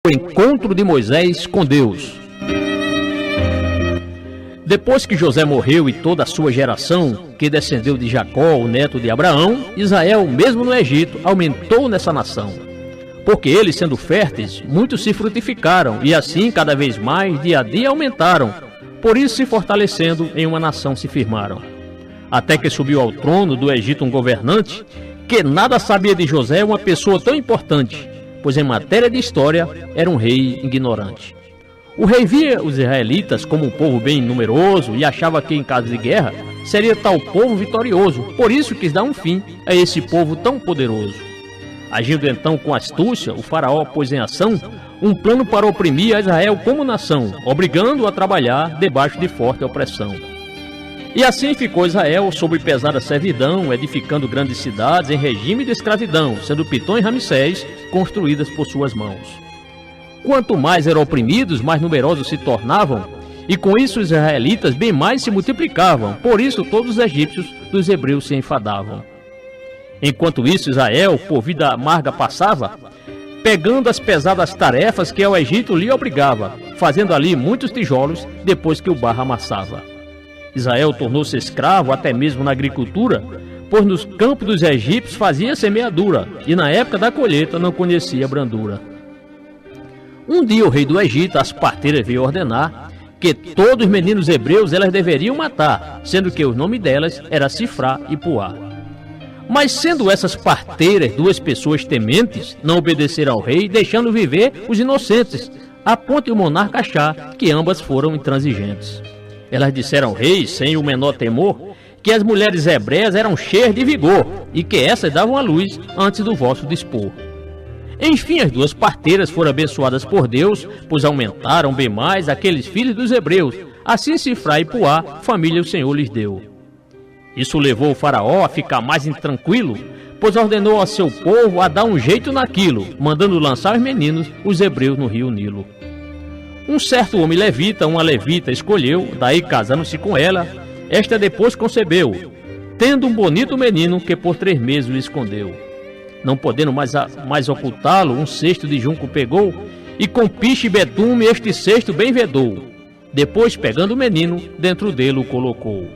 O encontro de Moisés com Deus. Depois que José morreu e toda a sua geração, que descendeu de Jacó, o neto de Abraão, Israel, mesmo no Egito, aumentou nessa nação. Porque eles, sendo férteis, muitos se frutificaram, e assim, cada vez mais, dia a dia, aumentaram. Por isso, se fortalecendo, em uma nação se firmaram. Até que subiu ao trono do Egito um governante, que nada sabia de José, uma pessoa tão importante, pois em matéria de história era um rei ignorante. O rei via os israelitas como um povo bem numeroso e achava que em caso de guerra seria tal povo vitorioso, por isso quis dar um fim a esse povo tão poderoso. Agindo então com astúcia, o faraó pôs em ação um plano para oprimir a Israel como nação, obrigando-o a trabalhar debaixo de forte opressão. E assim ficou Israel sob pesada servidão, edificando grandes cidades em regime de escravidão, sendo Pitom e Ramsés construídas por suas mãos. Quanto mais eram oprimidos, mais numerosos se tornavam, e com isso os israelitas bem mais se multiplicavam, por isso todos os egípcios dos hebreus se enfadavam. Enquanto isso Israel, por vida amarga passava, pegando as pesadas tarefas que ao Egito lhe obrigava, fazendo ali muitos tijolos depois que o barro amassava. Israel tornou-se escravo até mesmo na agricultura, pois nos campos dos egípcios fazia semeadura, e na época da colheita não conhecia brandura. Um dia o rei do Egito, as parteiras, veio ordenar que todos os meninos hebreus elas deveriam matar, sendo que o nome delas era Sifrá e Puá. Mas sendo essas parteiras duas pessoas tementes, não obedeceram ao rei, deixando viver os inocentes, a ponto de o monarca achar que ambas foram intransigentes. Elas disseram ao rei, sem o menor temor, que as mulheres hebreias eram cheias de vigor e que essas davam à luz antes do vosso dispor. Enfim, as duas parteiras foram abençoadas por Deus, pois aumentaram bem mais aqueles filhos dos hebreus. Assim Sifrá e Puá, família o Senhor lhes deu. Isso levou o faraó a ficar mais intranquilo, pois ordenou a seu povo a dar um jeito naquilo, mandando lançar os meninos, os hebreus, no rio Nilo. Um certo homem levita, uma levita escolheu, daí casando-se com ela, esta depois concebeu, tendo um bonito menino que por 3 meses o escondeu. Não podendo mais ocultá-lo, um cesto de junco pegou, e com piche e betume este cesto bem vedou. Depois, pegando o menino, dentro dele o colocou.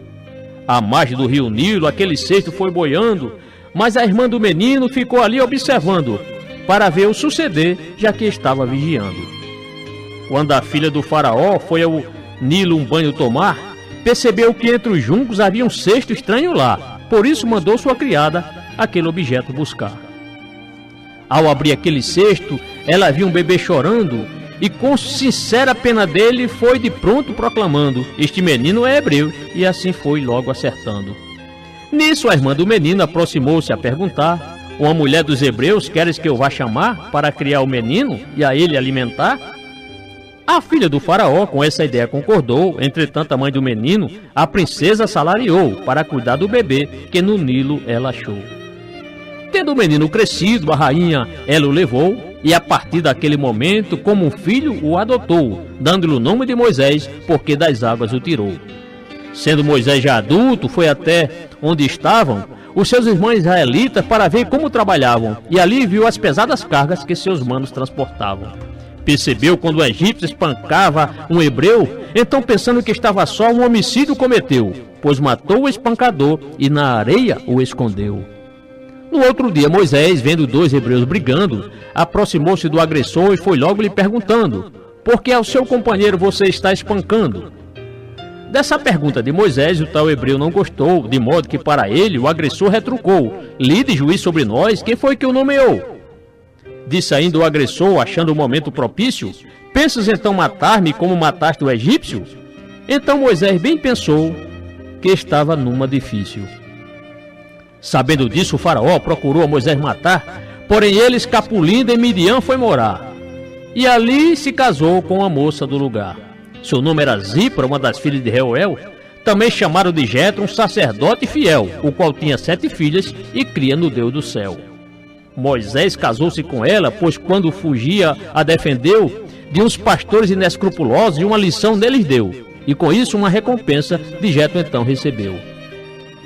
À margem do rio Nilo, aquele cesto foi boiando, mas a irmã do menino ficou ali observando, para ver o suceder, já que estava vigiando. Quando a filha do faraó foi ao Nilo um banho tomar, percebeu que entre os juncos havia um cesto estranho lá, por isso mandou sua criada aquele objeto buscar. Ao abrir aquele cesto, ela viu um bebê chorando e com sincera pena dele foi de pronto proclamando: este menino é hebreu, e assim foi logo acertando. Nisso a irmã do menino aproximou-se a perguntar: uma mulher dos hebreus queres que eu vá chamar para criar o menino e a ele alimentar? A filha do faraó com essa ideia concordou, entretanto a mãe do menino, a princesa salariou para cuidar do bebê que no Nilo ela achou. Tendo o menino crescido, a rainha ela o levou e a partir daquele momento, como um filho, o adotou, dando-lhe o nome de Moisés, porque das águas o tirou. Sendo Moisés já adulto, foi até onde estavam os seus irmãos israelitas para ver como trabalhavam, e ali viu as pesadas cargas que seus manos transportavam. Percebeu quando o egípcio espancava um hebreu, então pensando que estava só, um homicídio cometeu, pois matou o espancador e na areia o escondeu. No outro dia Moisés, vendo 2 hebreus brigando, aproximou-se do agressor e foi logo lhe perguntando: por que ao seu companheiro você está espancando? Dessa pergunta de Moisés o tal hebreu não gostou, de modo que para ele o agressor retrucou: lide juiz sobre nós, quem foi que o nomeou? Disse ainda o agressor, achando o momento propício: pensas então matar-me como mataste o egípcio? Então Moisés bem pensou que estava numa difícil. Sabendo disso, o faraó procurou a Moisés matar, porém ele, escapulindo em Midian, foi morar. E ali se casou com a moça do lugar. Seu nome era Zipra, uma das filhas de Reuel, também chamaram de Jetro, um sacerdote fiel, o qual tinha 7 filhas e cria no Deus do céu. Moisés casou-se com ela, pois quando fugia a defendeu de uns pastores inescrupulosos e uma lição neles deu, e com isso uma recompensa de Jetro então recebeu.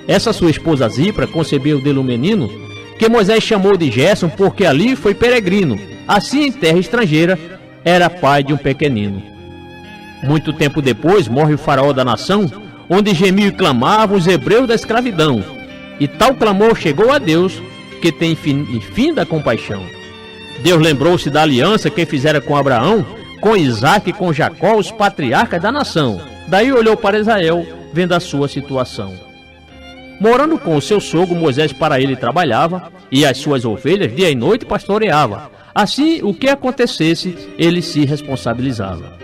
Essa sua esposa Zipra concebeu dele um menino, que Moisés chamou de Gerson, porque ali foi peregrino. Assim, em terra estrangeira, era pai de um pequenino. Muito tempo depois morre o faraó da nação, onde gemiam e clamavam os hebreus da escravidão. E tal clamor chegou a Deus, que tem infinda compaixão. Deus lembrou-se da aliança que fizera com Abraão, com Isaque e com Jacó, os patriarcas da nação. Daí olhou para Israel, vendo a sua situação. Morando com o seu sogro, Moisés para ele trabalhava, e as suas ovelhas dia e noite pastoreava. Assim, o que acontecesse, ele se responsabilizava.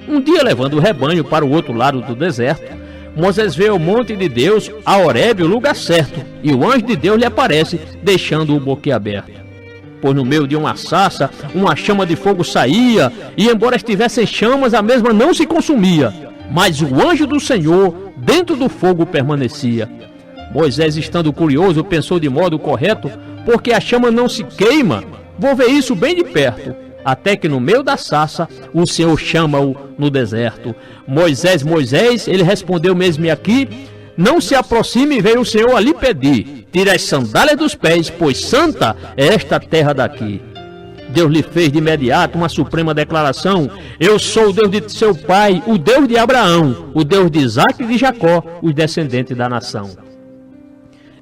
Um dia, levando o rebanho para o outro lado do deserto, Moisés vê o monte de Deus, a Horebe, o lugar certo, e o anjo de Deus lhe aparece, deixando-o boquiaberto. Pois no meio de uma sarça, uma chama de fogo saía, e embora estivessem chamas, a mesma não se consumia. Mas o anjo do Senhor dentro do fogo permanecia. Moisés, estando curioso, pensou de modo correto, porque a chama não se queima, vou ver isso bem de perto. Até que no meio da sarça, o Senhor chama-o no deserto. Moisés, Moisés, ele respondeu mesmo aqui, não se aproxime, veio o Senhor ali pedir. Tira as sandálias dos pés, pois santa é esta terra daqui. Deus lhe fez de imediato uma suprema declaração. Eu sou o Deus de seu pai, o Deus de Abraão, o Deus de Isaque e de Jacó, os descendentes da nação.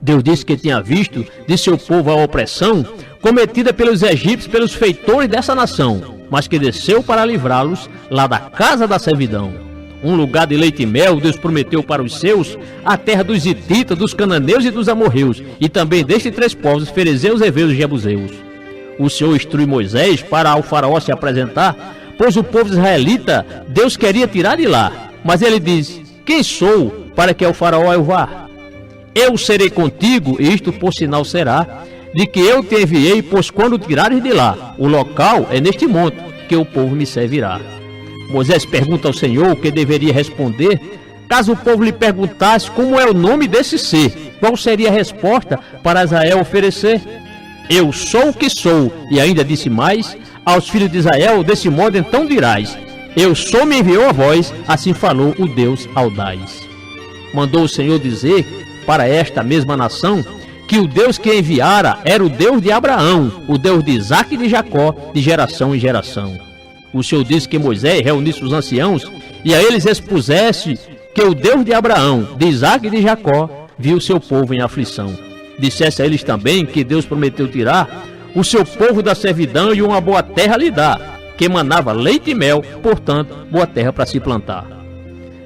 Deus disse que tinha visto de seu povo a opressão cometida pelos egípcios, pelos feitores dessa nação, mas que desceu para livrá-los lá da casa da servidão. Um lugar de leite e mel Deus prometeu para os seus, a terra dos hititas, dos cananeus e dos amorreus, e também destes três povos, ferezeus, heveus e jebuseus. O Senhor instrui Moisés para ao faraó se apresentar, pois o povo israelita Deus queria tirar de lá. Mas ele diz, quem sou para que ao faraó eu vá? Eu serei contigo, e isto por sinal será, de que eu te enviei, pois quando tirares de lá, o local é neste monte, que o povo me servirá. Moisés pergunta ao Senhor o que deveria responder, caso o povo lhe perguntasse como é o nome desse ser, qual seria a resposta para Israel oferecer? Eu sou o que sou, e ainda disse mais, aos filhos de Israel, desse modo então dirás, eu sou me enviou a vós, assim falou o Deus audaz. Mandou o Senhor dizer para esta mesma nação, que o Deus que enviara era o Deus de Abraão, o Deus de Isaque e de Jacó, de geração em geração. O Senhor disse que Moisés reunisse os anciãos, e a eles expusesse que o Deus de Abraão, de Isaque e de Jacó, viu o seu povo em aflição. Dissesse a eles também que Deus prometeu tirar o seu povo da servidão e uma boa terra lhe dar, que emanava leite e mel, portanto, boa terra para se plantar.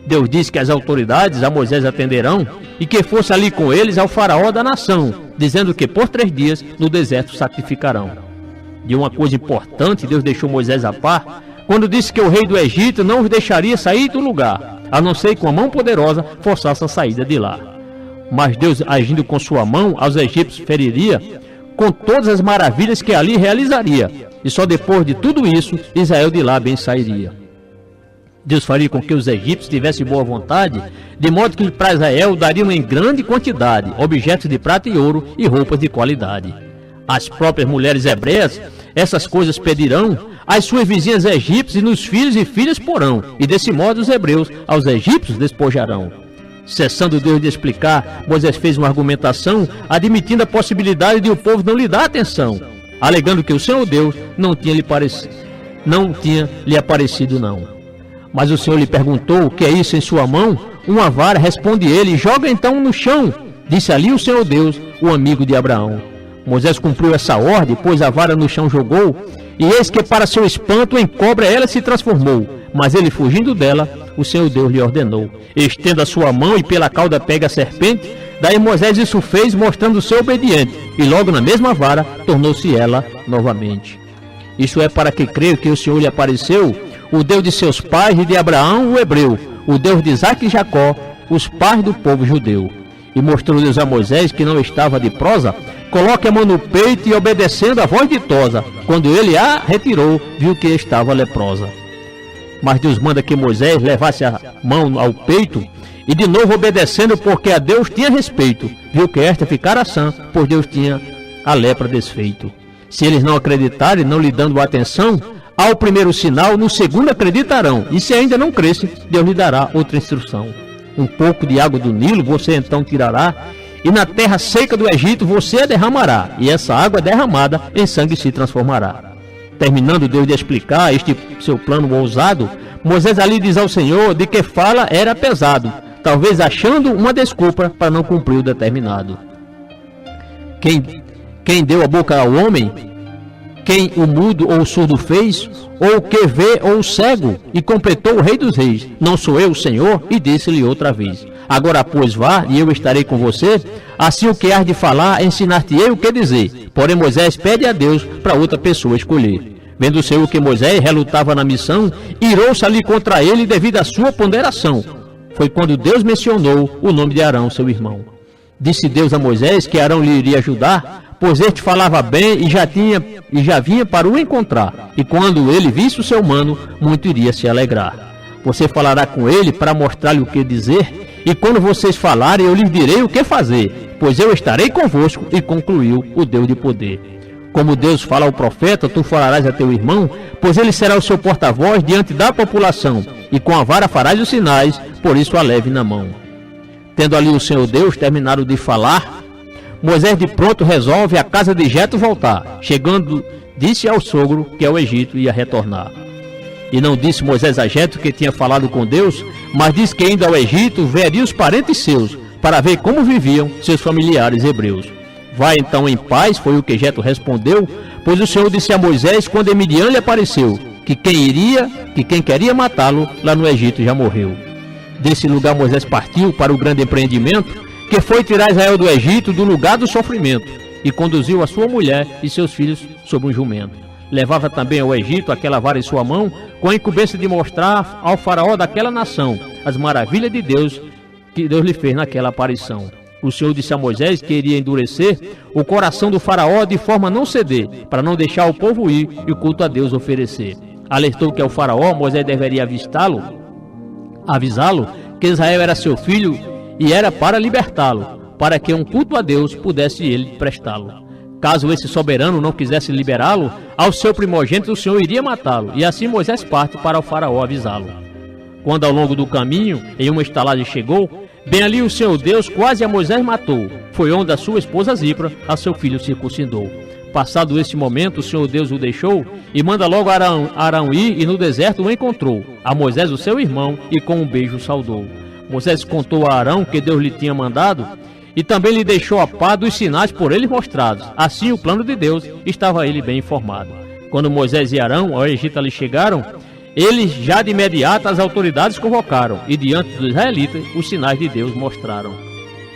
Deus disse que as autoridades a Moisés atenderão e que fosse ali com eles ao faraó da nação, dizendo que por 3 dias no deserto sacrificarão. De uma coisa importante, Deus deixou Moisés a par, quando disse que o rei do Egito não os deixaria sair do lugar, a não ser que com a mão poderosa forçasse a saída de lá. Mas Deus, agindo com sua mão, aos egípcios feriria, com todas as maravilhas que ali realizaria, e só depois de tudo isso, Israel de lá bem sairia. Deus faria com que os egípcios tivessem boa vontade, de modo que para Israel dariam em grande quantidade objetos de prata e ouro e roupas de qualidade. As próprias mulheres hebreias essas coisas pedirão, às suas vizinhas egípcias e nos filhos e filhas porão, e desse modo os hebreus aos egípcios despojarão. Cessando Deus de explicar, Moisés fez uma argumentação, admitindo a possibilidade de o povo não lhe dar atenção, alegando que o Senhor Deus não tinha lhe aparecido não. Mas o Senhor lhe perguntou, o que é isso em sua mão? Uma vara, responde ele, joga então no chão. Disse ali o Senhor Deus, o amigo de Abraão. Moisés cumpriu essa ordem, pôs a vara no chão, jogou, e eis que para seu espanto em cobra ela se transformou. Mas ele fugindo dela, o Senhor Deus lhe ordenou, estenda a sua mão e pela cauda pega a serpente. Daí Moisés isso fez, mostrando ser obediente, e logo na mesma vara tornou-se ela novamente. Isso é para que creia que o Senhor lhe apareceu, o Deus de seus pais e de Abraão, o hebreu, o Deus de Isaque e Jacó, os pais do povo judeu. E mostrou Deus a Moisés que não estava de prosa, coloque a mão no peito e obedecendo a voz ditosa. Quando ele a retirou, viu que estava leprosa. Mas Deus manda que Moisés levasse a mão ao peito, e de novo obedecendo, porque a Deus tinha respeito, viu que esta ficara sã, pois Deus tinha a lepra desfeito. Se eles não acreditarem, não lhe dando atenção, ao primeiro sinal, no segundo acreditarão, e se ainda não cresce, Deus lhe dará outra instrução. Um pouco de água do Nilo você então tirará, e na terra seca do Egito você a derramará, e essa água derramada em sangue se transformará. terminando Deus de explicar este seu plano ousado, Moisés ali diz ao Senhor de que fala era pesado, talvez achando uma desculpa para não cumprir o determinado. Quem deu a boca ao homem? Quem o mudo ou o surdo fez? Ou o que vê ou o cego? E completou o Rei dos Reis: não sou eu o Senhor? E disse-lhe outra vez: agora pois vá, e eu estarei com você. Assim o que hás de falar, ensinar-te-ei o que dizer. Porém Moisés pede a Deus para outra pessoa escolher. Vendo o Senhor que Moisés relutava na missão, irou-se ali contra ele devido à sua ponderação. Foi quando Deus mencionou o nome de Arão, seu irmão. Disse Deus a Moisés que Arão lhe iria ajudar, pois este falava bem e já vinha para o encontrar. E quando ele visse o seu mano, muito iria se alegrar. Você falará com ele para mostrar-lhe o que dizer, e quando vocês falarem, eu lhes direi o que fazer, pois eu estarei convosco. E concluiu o Deus de poder. Como Deus fala ao profeta, tu falarás a teu irmão, pois ele será o seu porta-voz diante da população, e com a vara farás os sinais, por isso a leve na mão. Tendo ali o Senhor Deus terminado de falar, Moisés de pronto resolve à casa de Jetro voltar. Chegando, disse ao sogro que ao Egito ia retornar. E não disse Moisés a Jetro que tinha falado com Deus, mas disse que indo ao Egito veria os parentes seus, para ver como viviam seus familiares hebreus. Vai então em paz, foi o que Jetro respondeu, pois o Senhor disse a Moisés quando Midian lhe apareceu, que quem queria matá-lo lá no Egito já morreu. Desse lugar Moisés partiu para o grande empreendimento, que foi tirar Israel do Egito, do lugar do sofrimento, e conduziu a sua mulher e seus filhos sobre um jumento. Levava também ao Egito aquela vara em sua mão, com a incumbência de mostrar ao faraó daquela nação as maravilhas de Deus que Deus lhe fez naquela aparição. O Senhor disse a Moisés que iria endurecer o coração do faraó de forma a não ceder, para não deixar o povo ir e o culto a Deus oferecer. Alertou que ao faraó Moisés deveria avisá-lo que Israel era seu filho e era para libertá-lo, para que um culto a Deus pudesse ele prestá-lo. Caso esse soberano não quisesse liberá-lo, ao seu primogênito o Senhor iria matá-lo, e assim Moisés parte para o faraó avisá-lo. Quando ao longo do caminho, em uma estalagem chegou, bem ali o Senhor Deus quase a Moisés matou. Foi onde a sua esposa Zipra a seu filho circuncidou. Passado esse momento, o Senhor Deus o deixou e manda logo Arão ir, e no deserto o encontrou, a Moisés o seu irmão, e com um beijo o saudou. Moisés contou a Arão que Deus lhe tinha mandado, e também lhe deixou a par dos sinais por ele mostrados. Assim o plano de Deus estava ele bem informado. Quando Moisés e Arão ao Egito ali chegaram, eles já de imediato as autoridades convocaram, e diante dos israelitas os sinais de Deus mostraram.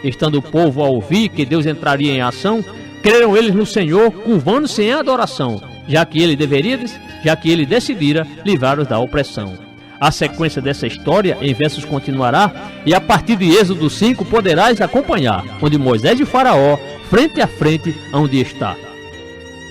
Estando o povo a ouvir que Deus entraria em ação, creram eles no Senhor, curvando-se em adoração, já que ele decidira livrar-os da opressão. A sequência dessa história em versos continuará, e a partir de Êxodo 5 poderás acompanhar, onde Moisés e Faraó, frente a frente, hão de estar.